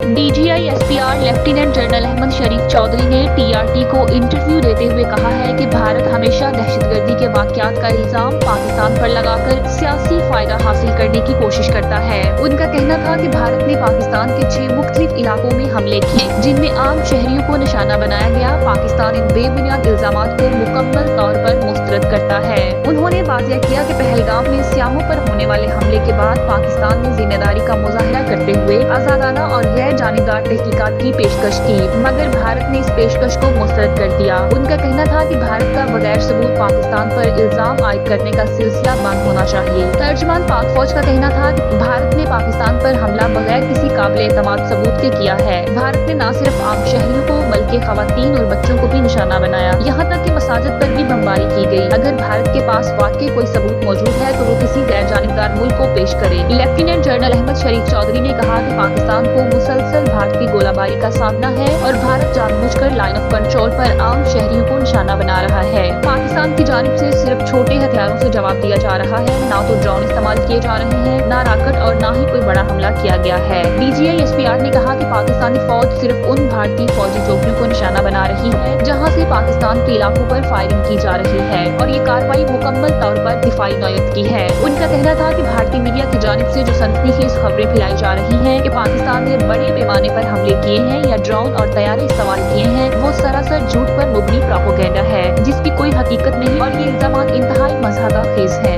DGI-SPR lieutenant general Ahmad शरीफ चौधरी ने TRT को interview देते हुए कहा है कि भारत हमेशा दहशतगर्दी के वाक़यात का इल्जाम पाकिस्तान पर लगाकर सियासी फायदा हासिल करने की कोशिश करता है। उनका कहना था कि भारत ने पाकिस्तान के 6 मुख्तलिफ इलाकों में हमले किए जिनमें आम शहरियों को निशाना बनाया गया। पाकिस्तान इन बेबुनियाद इल्जामात को मुकम्मल तौर पर मुस्तरद करता है। उन्होंने वाज़ेह किया कि पहलगाम में सियाहों पर होने वाले हमले के बाद पाकिस्तान ने जिम्मेदारी का मुजाहरा करते हुए आज़ादाना और गैर जानिबदार तहकीकात की पेशकश की, मगर भारत ने इस पेशकश को मुस्तरद कर दिया। उनका कहना था कि भारत का बगैर सबूत पाकिस्तान पर इल्जाम आयद करने का सिलसिला बंद होना चाहिए। तर्जमान पाक फौज का कहना था कि भारत ने पाकिस्तान पर हमला बगैर किसी काबिल एतमाद सबूत के किया है। भारत ने न सिर्फ आम शहरियों को बल्कि खवातीन और बच्चों को भी निशाना बनाया, यहाँ तक कि मसाजिद पर भी बमबारी की गई। अगर भारत के पास वाकई कोई सबूत मौजूद है तो वो किसी गैर जानिबदार मुल्क को पेश करे। लेफ्टिनेंट जनरल अहमद शरीफ चौधरी ने कहा कि पाकिस्तान को मुसलसल भारतीय गोलाबारी का सामना है और भारत जानबूझकर लाइन ऑफ कंट्रोल पर आम शहरियों को निशाना बना रहा है। पाकिस्तान की जानिब से सिर्फ छोटे हथियारों से जवाब दिया जा रहा है, ना तो ड्रोन इस्तेमाल किए जा रहे हैं, ना रॉकेट और ना ही कोई बड़ा हमला किया गया है। DGI-SPR ने कहा कि पाकिस्तानी फौज सिर्फ उन भारतीय फौजी चौकियों को निशाना बना रही है जहाँ से पाकिस्तान के इलाकों पर फायरिंग की जा रही है और ये कार्रवाई मुकम्मल तौर पर दिफाई नौयत की है। उनका कहना था कि भारतीय मीडिया की जानिब से जो सनसनीखेज खबरें फैलाई जा रही हैं कि पाकिस्तान ने बड़े पैमाने पर हमले किए हैं या ड्रोन और तैयारे इस्तेमाल किए हैं, वो सरासर झूठ पर मुबनी प्रोपेगेंडा है जिसकी कोई हकीकत नहीं और ये इल्जामात इंतहाई मज़ाक़ खेज है।